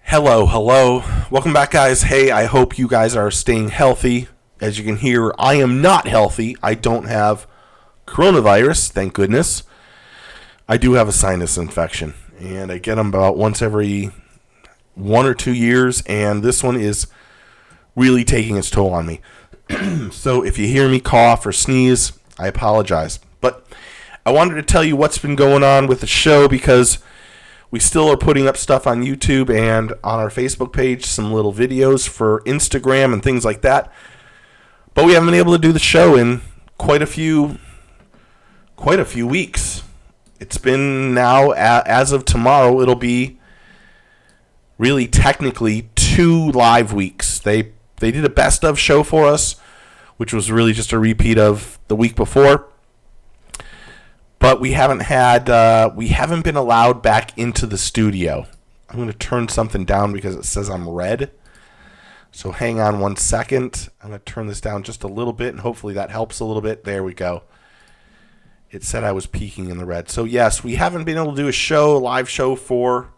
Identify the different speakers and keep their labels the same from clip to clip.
Speaker 1: Hello. Welcome back, guys. Hey, I hope you guys are staying healthy. As you can hear, I am not healthy. I don't have coronavirus, thank goodness. I do have a sinus infection, and I get them about once every 1 or 2 years, and this one is really taking its toll on me. So if you hear me cough or sneeze, I apologize. But I wanted to tell you what's been going on with the show because we still are putting up stuff on YouTube and on our Facebook page, some little videos for Instagram and things like that. But we haven't been able to do the show in quite a few weeks. It's been now, as of tomorrow, it'll be really technically 2 live weeks. They did a best of show for us, which was really just a repeat of the week before. But we haven't been allowed back into the studio. I'm going to turn something down because it says I'm red. So hang on 1 second. I'm going to turn this down just a little bit, and hopefully that helps a little bit. There we go. It said I was peaking in the red. So yes, we haven't been able to do a live show for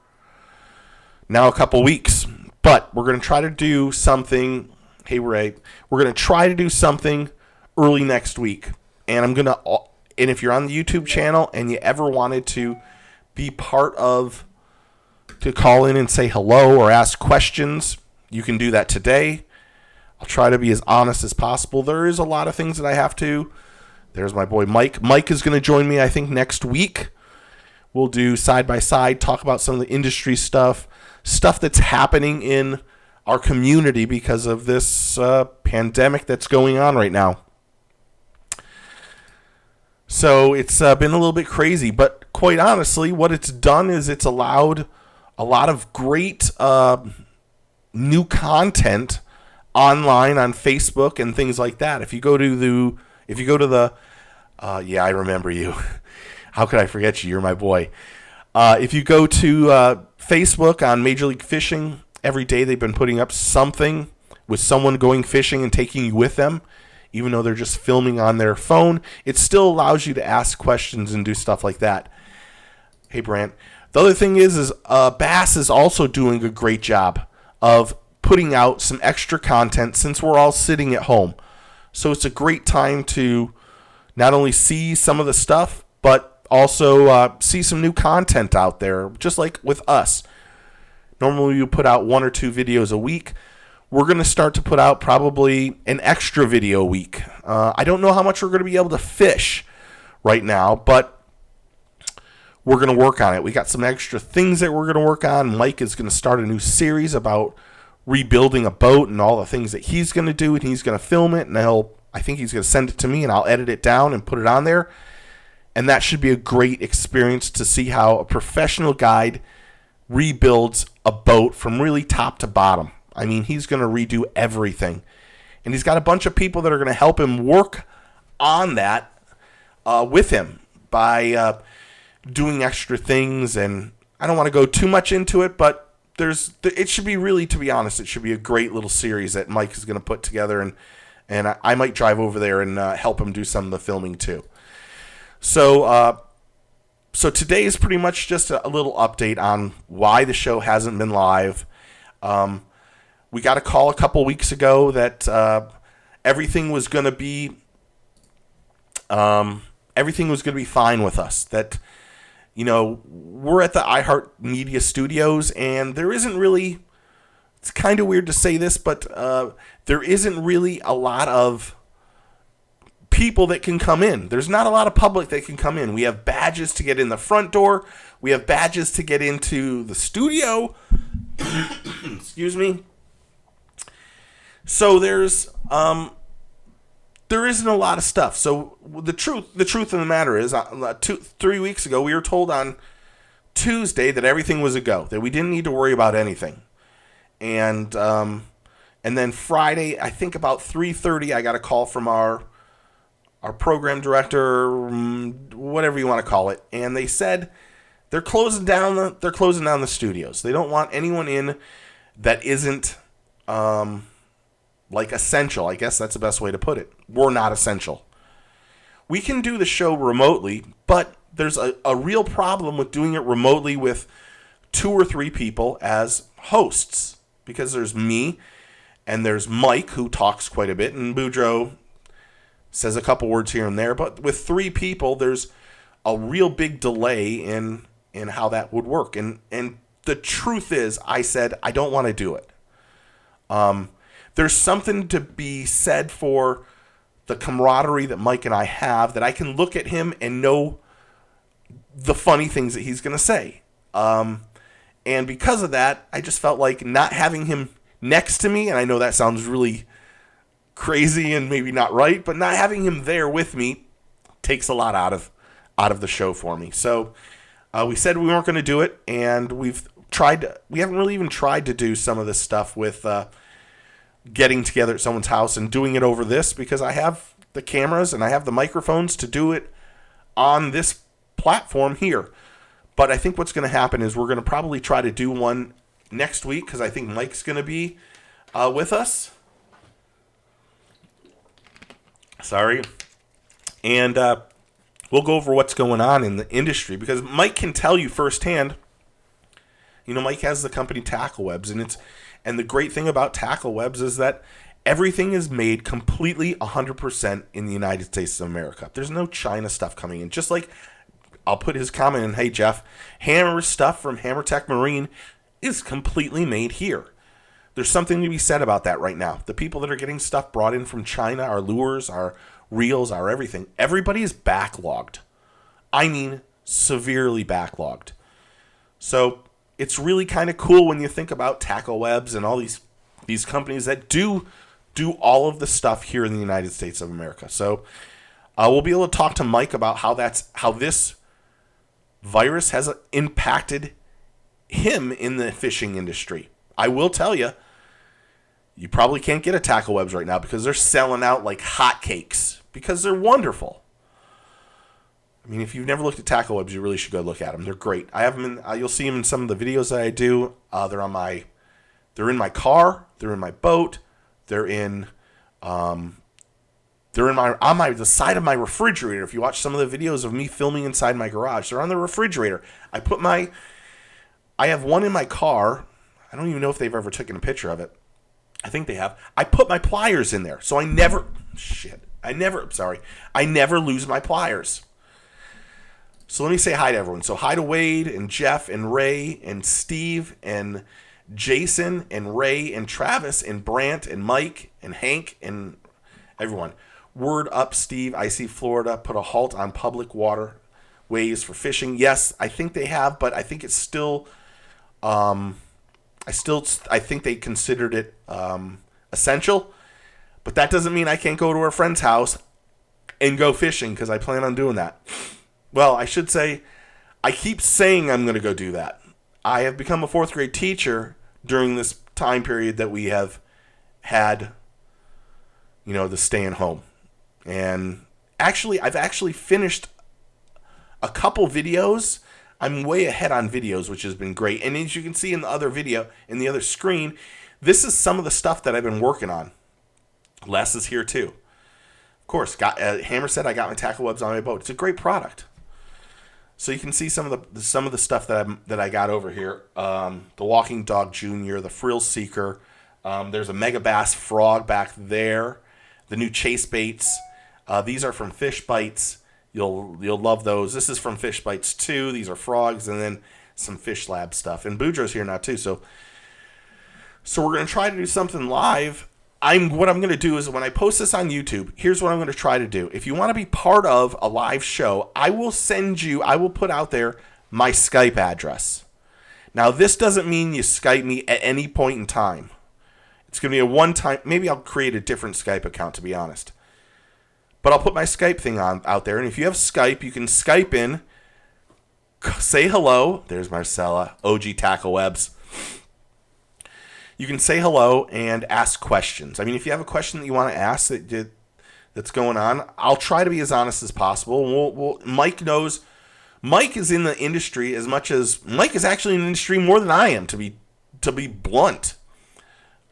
Speaker 1: now a couple weeks. But we're going to try to do something. Hey, Ray. We're going to try to do something early next week. And if you're on the YouTube channel and you ever wanted to be part of, to call in and say hello or ask questions, you can do that today. I'll try to be as honest as possible. There is a lot of things that I have to. There's my boy Mike. Mike is going to join me, I think, next week. We'll do side by side, talk about some of the industry stuff that's happening in our community because of this pandemic that's going on right now. So it's been a little bit crazy, but quite honestly, what it's done is it's allowed a lot of great new content online on Facebook and things like that. If you go to the, I remember you. How could I forget you? You're my boy. If you go to Facebook on Major League Fishing, every day they've been putting up something with someone going fishing and taking you with them. Even though they're just filming on their phone, it still allows you to ask questions and do stuff like that. Hey, Brant. The other thing is Bass is also doing a great job of putting out some extra content since we're all sitting at home. So it's a great time to not only see some of the stuff, but also see some new content out there, just like with us. Normally you put out 1 or 2 videos a week. We're going to start to put out probably an extra video a week. I don't know how much we're going to be able to fish right now, but we're going to work on it. We got some extra things that we're going to work on. Mike is going to start a new series about rebuilding a boat and all the things that he's going to do, and he's going to film it, and I think he's going to send it to me, and I'll edit it down and put it on there. And that should be a great experience to see how a professional guide rebuilds a boat from really top to bottom. I mean, he's going to redo everything. And he's got a bunch of people that are going to help him work on that with him by doing extra things. And I don't want to go too much into it, but it should be really, to be honest, it should be a great little series that Mike is going to put together. And I might drive over there and help him do some of the filming too. So today is pretty much just a little update on why the show hasn't been live. We got a call a couple weeks ago that everything was going to be fine with us. That, we're at the iHeartMedia Studios, and there isn't really. It's kind of weird to say this, but there isn't really a lot of people that can come in. There's not a lot of public that can come in. We have badges to get in the front door. We have badges to get into the studio. Excuse me. So there isn't a lot of stuff. So the truth of the matter is, 3 weeks ago, we were told on Tuesday that everything was a go, that we didn't need to worry about anything. And then Friday, I think about 3:30, I got a call from our program director, whatever you want to call it, and they said they're closing down the studios. They don't want anyone in that isn't essential. I guess that's the best way to put it. We're not essential. We can do the show remotely, but there's a real problem with doing it remotely with 2 or 3 people as hosts, because there's me and there's Mike, who talks quite a bit, and Boudreaux says a couple words here and there. But with 3 people, there's a real big delay in how that would work. And the truth is, I said, I don't want to do it. There's something to be said for the camaraderie that Mike and I have, that I can look at him and know the funny things that he's going to say. And because of that, I just felt like not having him next to me, and I know that sounds really crazy and maybe not right, but not having him there with me takes a lot out of the show for me. So we said we weren't going to do it, and we haven't really even tried to do some of this stuff with getting together at someone's house and doing it over this, because I have the cameras and I have the microphones to do it on this platform here. But I think what's going to happen is we're going to probably try to do one next week, because I think Mike's going to be with us. Sorry. And we'll go over what's going on in the industry, because Mike can tell you firsthand. You know, Mike has the company Tackle Webs, and the great thing about Tackle Webs is that everything is made completely 100% in the United States of America. There's no China stuff coming in. Just like I'll put his comment in, hey Jeff, Hammer stuff from Hammer Tech Marine is completely made here. There's something to be said about that right now. The people that are getting stuff brought in from China, our lures, our reels, our everything, everybody is backlogged. I mean, severely backlogged. So it's really kind of cool when you think about Tackle Webs and all these companies that do all of the stuff here in the United States of America. So we'll be able to talk to Mike about how this virus has impacted him in the fishing industry. I will tell you, you probably can't get a Tackle Webs right now because they're selling out like hotcakes, because they're wonderful. I mean, if you've never looked at Tackle Webs, you really should go look at them. They're great. I have them in. You'll see them in some of the videos that I do. They're in my car. They're in my boat. They're on the side of my refrigerator. If you watch some of the videos of me filming inside my garage, they're on the refrigerator. I have one in my car. I don't even know if they've ever taken a picture of it. I think they have. I put my pliers in there, so I never lose my pliers. So let me say hi to everyone. So hi to Wade and Jeff and Ray and Steve and Jason and Ray and Travis and Brant and Mike and Hank and everyone. Word up, Steve. I see Florida put a halt on public waterways for fishing. Yes, I think they have, but I think it's still. I think they considered it essential, but that doesn't mean I can't go to a friend's house and go fishing, because I plan on doing that. Well, I should say, I keep saying I'm going to go do that. I have become a 4th grade teacher during this time period that we have had, the staying home. And I've actually finished a couple videos. I'm way ahead on videos, which has been great. And as you can see in the other video, in the other screen, this is some of the stuff that I've been working on. Les is here too. Of course, Hammer said I got my Tackle Webs on my boat. It's a great product. So you can see some of the stuff that I got over here. The Walking Dog Junior, the Frill Seeker. There's a Mega Bass Frog back there. The new Chase Baits. These are from Fish Bites. You'll love those. This is from Fish Bites too. These are frogs, and then some Fish Lab stuff. And Boudreaux's here now too. So we're gonna try to do something live. What I'm going to do is when I post this on YouTube, here's what I'm going to try to do. If you want to be part of a live show, I will put out there my Skype address. Now, this doesn't mean you Skype me at any point in time. It's going to be a one-time, maybe I'll create a different Skype account, to be honest. But I'll put my Skype thing out there, and if you have Skype, you can Skype in, say hello. There's Marcella, OG Tackle Webs. You can say hello and ask questions. I mean, if you have a question that you want to ask that's going on, I'll try to be as honest as possible. Mike knows. Mike is in the industry as much as Mike is actually in the industry more than I am, to be blunt.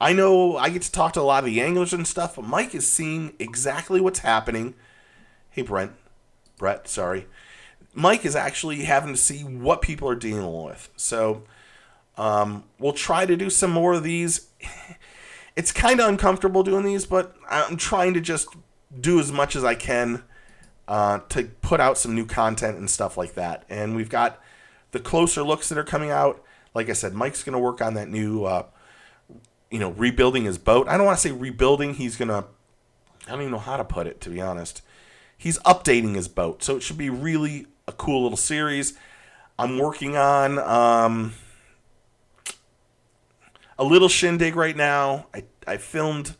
Speaker 1: I know I get to talk to a lot of the anglers and stuff, but Mike is seeing exactly what's happening. Hey, Brett, sorry. Mike is actually having to see what people are dealing with. So We'll try to do some more of these. It's kind of uncomfortable doing these, but I'm trying to just do as much as I can to put out some new content and stuff like that. And we've got the closer looks that are coming out. Like I said, Mike's going to work on that new, rebuilding his boat. I don't want to say rebuilding. I don't even know how to put it, to be honest. He's updating his boat. So it should be really a cool little series. I'm working on a little shindig right now. I filmed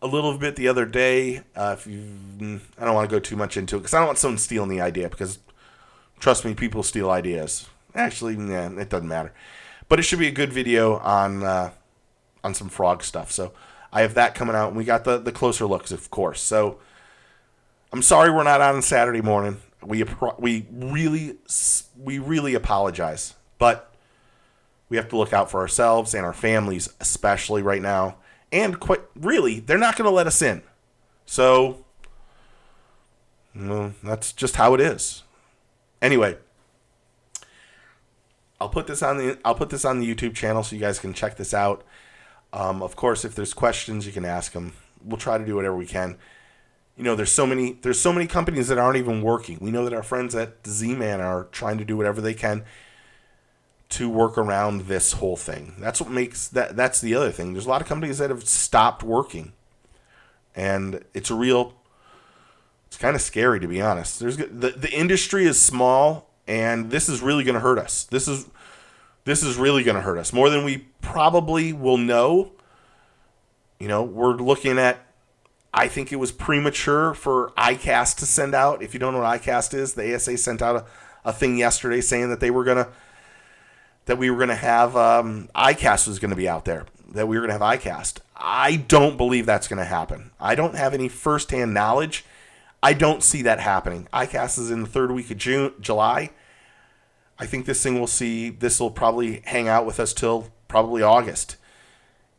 Speaker 1: a little bit the other day. I don't want to go too much into it because I don't want someone stealing the idea, because trust me, people steal ideas. Actually, it doesn't matter. But it should be a good video on some frog stuff. So I have that coming out, and we got the closer looks, of course. So I'm sorry we're not on Saturday morning. We really apologize, but we have to look out for ourselves and our families, especially right now. And quite really, they're not going to let us in. So, that's just how it is. Anyway, I'll put this on the YouTube channel so you guys can check this out. Of course, if there's questions, you can ask them. We'll try to do whatever we can. There's so many companies that aren't even working. We know that our friends at Z-Man are trying to do whatever they can to work around this whole thing. That's what makes that's the other thing. There's a lot of companies that have stopped working. And it's kind of scary, to be honest. The industry is small, and this is really going to hurt us. This is really going to hurt us more than we probably will know. We're looking at, I think it was premature for ICAST to send out. If you don't know what ICAST is, the ASA sent out a thing yesterday saying that we were going to have ICAST was going to be out there, that we were going to have ICAST. I don't believe that's going to happen. I don't have any firsthand knowledge. I don't see that happening. ICAST is in the third week of July. I think this will probably hang out with us till probably August.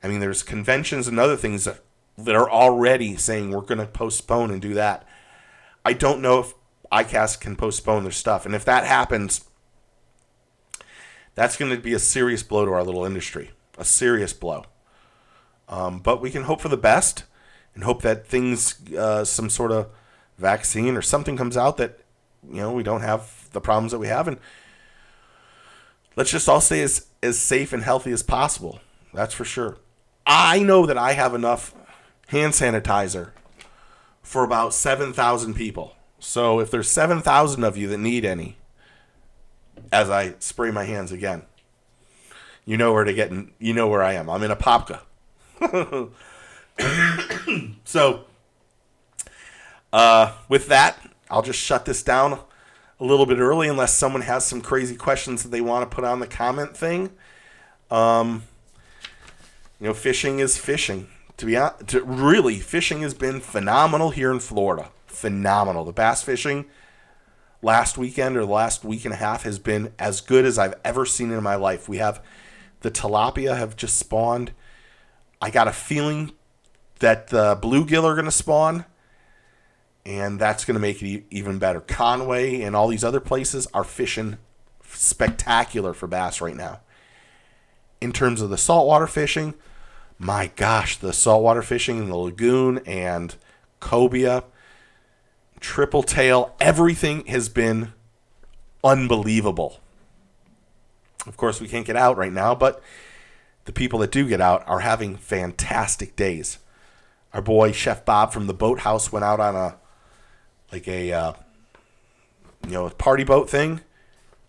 Speaker 1: I mean, there's conventions and other things that are already saying we're going to postpone and do that. I don't know if ICAST can postpone their stuff. And if that happens, that's going to be a serious blow to our little industry. A serious blow. But we can hope for the best and hope that things, some sort of vaccine or something comes out that, we don't have the problems that we have. And let's just all stay as safe and healthy as possible. That's for sure. I know that I have enough hand sanitizer for about 7,000 people. So if there's 7,000 of you that need any, as I spray my hands again, you know where I am. I'm in a Popka. So, with that, I'll just shut this down a little bit early unless someone has some crazy questions that they want to put on the comment thing. Fishing is fishing. Really, fishing has been phenomenal here in Florida. Phenomenal. The bass fishing last weekend or the last week and a half has been as good as I've ever seen in my life. We have the tilapia have just spawned. I got a feeling that the bluegill are going to spawn, and that's going to make it even better. Conway and all these other places are fishing spectacular for bass right now. In terms of the saltwater fishing, my gosh, the saltwater fishing in the lagoon and cobia, triple tail, everything has been unbelievable. Of course, we can't get out right now, but the people that do get out are having fantastic days. Our boy Chef Bob from the Boathouse went out on a party boat thing.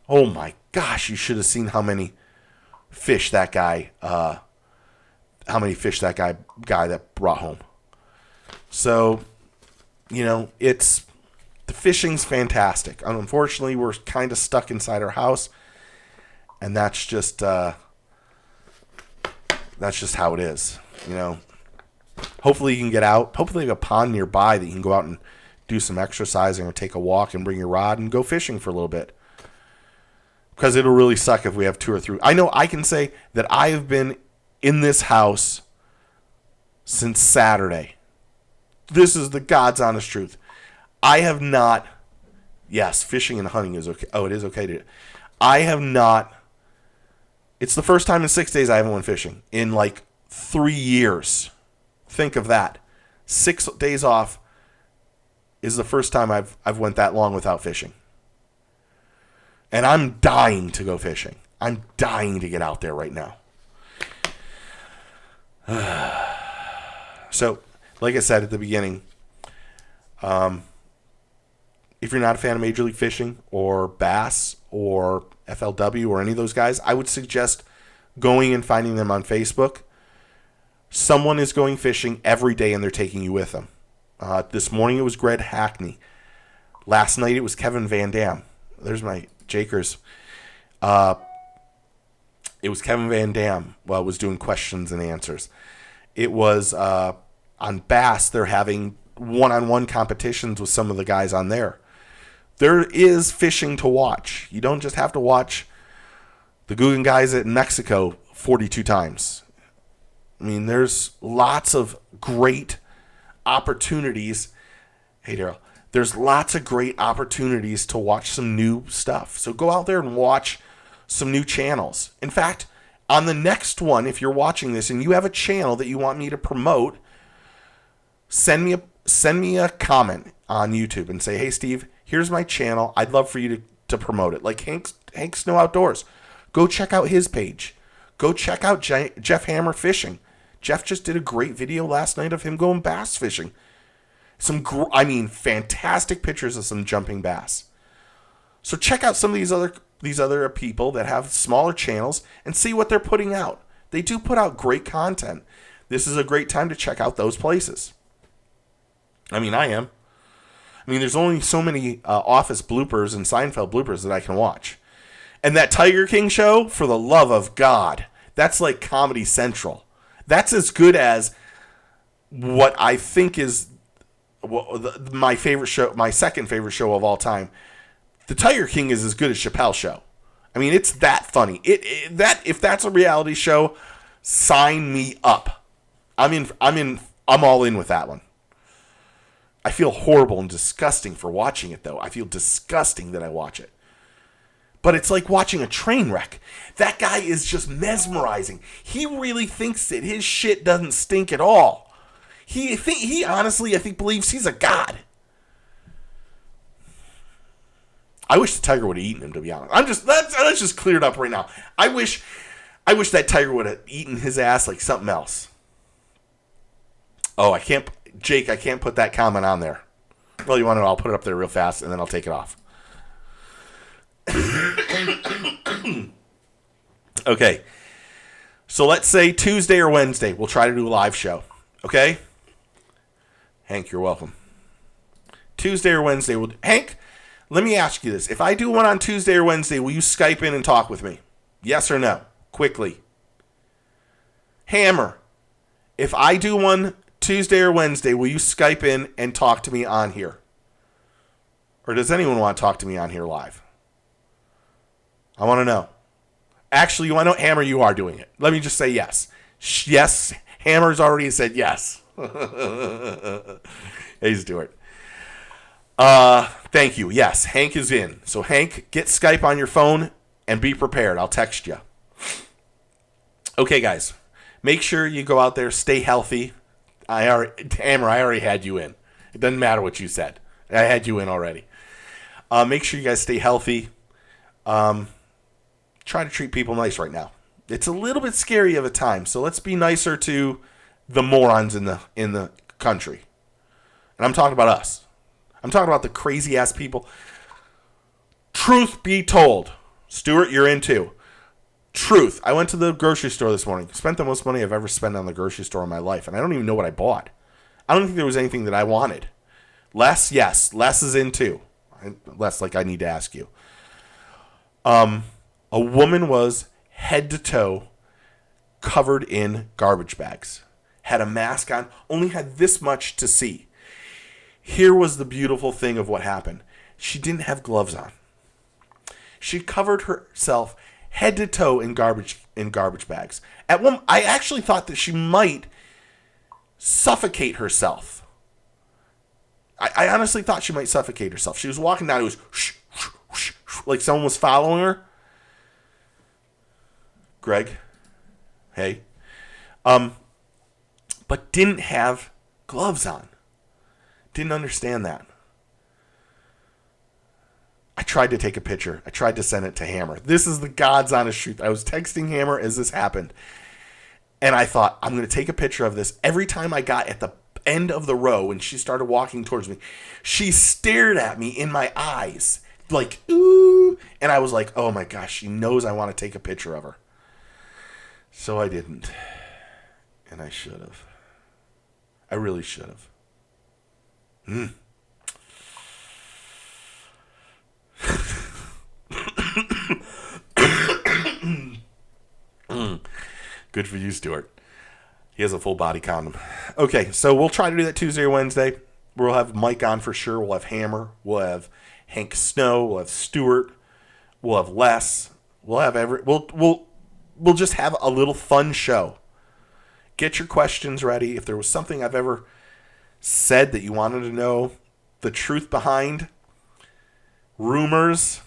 Speaker 1: Oh my gosh, you should have seen how many fish that guy that brought home. So, the fishing's fantastic. Unfortunately, we're kind of stuck inside our house, and that's just how it is. Hopefully you can get out. Hopefully you have a pond nearby that you can go out and do some exercising or take a walk and bring your rod and go fishing for a little bit. Because it'll really suck if we have 2 or 3. I know I can say that I have been in this house since Saturday. This is the God's honest truth. I have not. Yes, fishing and hunting is okay. Oh, it is okay to. I have not It's the first time in 6 days I haven't went fishing in like 3 years. Think of that. 6 days off is the first time I've went that long without fishing. And I'm dying to go fishing. I'm dying to get out there right now. So, like I said at the beginning, if you're not a fan of Major League Fishing or Bass or FLW or any of those guys, I would suggest going and finding them on Facebook. Someone is going fishing every day and they're taking you with them. This morning it was Greg Hackney. Last night it was Kevin Van Dam. There's my Jakers. It was Kevin Van Dam was doing questions and answers. It was on Bass, they're having one-on-one competitions with some of the guys on there. There is fishing to watch. You don't just have to watch the Guggen guys in Mexico 42 times. I mean, there's lots of great opportunities. Hey, Daryl. There's lots of great opportunities to watch some new stuff. So go out there and watch some new channels. In fact, on the next one, if you're watching this and you have a channel that you want me to promote, send me a comment on YouTube and say, hey, Steve, here's my channel. I'd love for you to promote it. Like Hank Snow Outdoors. Go check out his page. Go check out Jeff Hammer Fishing. Jeff just did a great video last night of him going bass fishing. Fantastic pictures of some jumping bass. So check out some of these other people that have smaller channels and see what they're putting out. They do put out great content. This is a great time to check out those places. I am. There's only so many Office bloopers and Seinfeld bloopers that I can watch. And that Tiger King show, for the love of God, that's like Comedy Central. That's as good as what I think is my favorite show, my second favorite show of all time. The Tiger King is as good as Chappelle's show. It's that funny. If that's a reality show, sign me up. I'm all in with that one. I feel horrible and disgusting for watching it, though. I feel disgusting that I watch it. But it's like watching a train wreck. That guy is just mesmerizing. He really thinks that his shit doesn't stink at all. He honestly, I think, believes he's a god. I wish the tiger would have eaten him, to be honest. Let's just clear it up right now. I wish that tiger would have eaten his ass like something else. Oh, Jake, I can't put that comment on there. Well, you want to know, I'll put it up there real fast and then I'll take it off. Okay. So let's say Tuesday or Wednesday, we'll try to do a live show. Okay? Hank, you're welcome. Tuesday or Wednesday, Hank, let me ask you this. If I do one on Tuesday or Wednesday, will you Skype in and talk with me? Yes or no? Quickly. Hammer, if I do one Tuesday or Wednesday, will you Skype in and talk to me on here? Or does anyone want to talk to me on here live? I want to know. Actually, you want to know? Hammer, you are doing it. Let me just say yes. Yes, Hammer's already said yes. Hey, Stuart. Thank you. Yes, Hank is in. So, Hank, get Skype on your phone and be prepared. I'll text you. Okay, guys. Make sure you go out there, stay healthy. Hammer, I already had you in. It doesn't matter what you said. I had you in already. Make sure you guys stay healthy. Try to treat people nice right now. It's a little bit scary of a time, so let's be nicer to the morons in the country. And I'm talking about us. I'm talking about the crazy ass people. Truth be told, Stuart, you're in too. Truth. I went to the grocery store this morning. Spent the most money I've ever spent on the grocery store in my life, and I don't even know what I bought. I don't think there was anything that I wanted. Les, yes. Les is in too. Les, like I need to ask you. A woman was head to toe covered in garbage bags. Had a mask on, only had this much to see. Here was the beautiful thing of what happened. She didn't have gloves on. She covered herself head to toe in garbage bags. I actually thought that she might suffocate herself. I honestly thought she might suffocate herself. She was walking down, it was like someone was following her. Greg. Hey. But didn't have gloves on. Didn't understand that. I tried to take a picture. I tried to send it to Hammer. This is the God's honest truth. I was texting Hammer as this happened. And I thought, I'm going to take a picture of this. Every time I got at the end of the row and she started walking towards me, she stared at me in my eyes. Like, ooh. And I was like, oh my gosh, she knows I want to take a picture of her. So I didn't. And I should have. I really should have. Good for you, Stuart. He has a full body condom. Okay, so we'll try to do that Tuesday or Wednesday. We'll have Mike on for sure. We'll have Hammer. We'll have Hank Snow. We'll have Stuart. We'll have Les. We'll have we'll just have a little fun show. Get your questions ready. If there was something I've ever said that you wanted to know the truth behind, rumors.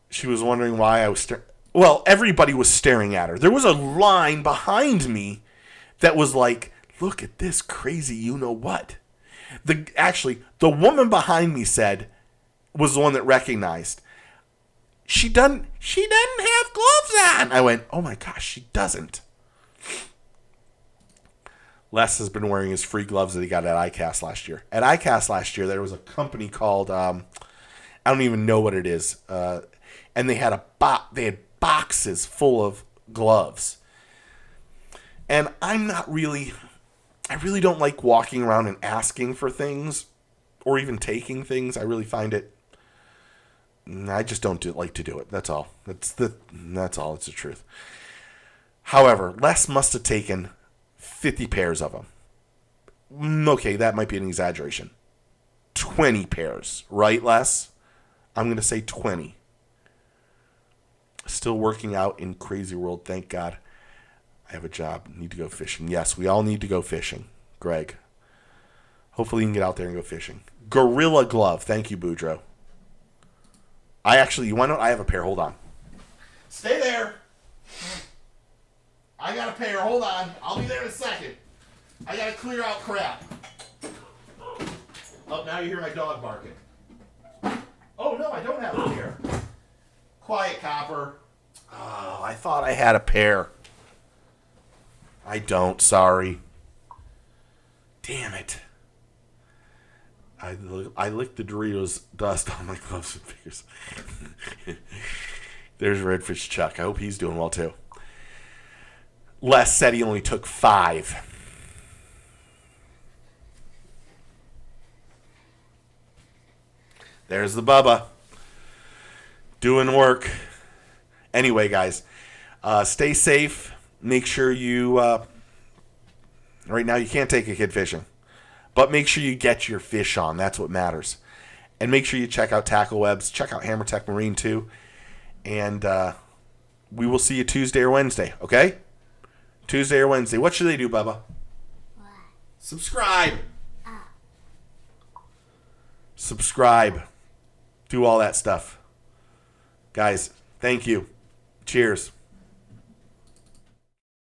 Speaker 1: She was wondering why I was well, everybody was staring at her. There was a line behind me that was like, look at this crazy you-know-what. The woman behind me was the one that recognized, she doesn't have gloves on. I went, oh my gosh, she doesn't. Les has been wearing his free gloves that he got at ICAST last year. At ICAST last year, there was a company called, I don't even know what it is, and they had they had boxes full of gloves. And I really don't like walking around and asking for things or even taking things. I really find it, I just don't like to do it. That's all. That's all. It's the truth. However, Les must have taken 50 pairs of them. Okay, that might be an exaggeration. 20 pairs, right, Les? I'm going to say 20. Still working out in crazy world, thank God. I have a job. Need to go fishing. Yes, we all need to go fishing, Greg. Hopefully you can get out there and go fishing. Gorilla Glove. Thank you, Boudreaux. You want to know? I have a pair. Hold on. Stay there. I got a pair. Hold on. I'll be there in a second. I got to clear out crap. Oh, now you hear my dog barking. Oh, no, I don't have a pair. Quiet, Copper. Oh, I thought I had a pair. I don't. Sorry. Damn it. I licked the Doritos dust on my gloves and fingers. There's Redfish Chuck. I hope he's doing well, too. Les said he only took 5. There's the Bubba. Doing work. Anyway, guys, stay safe. Make sure you, right now you can't take a kid fishing, but make sure you get your fish on. That's what matters. And make sure you check out Tackle Webs. Check out Hammer Tech Marine too. And we will see you Tuesday or Wednesday, okay? Tuesday or Wednesday. What should they do, Bubba? What? Subscribe. Subscribe. Do all that stuff. Guys, thank you. Cheers.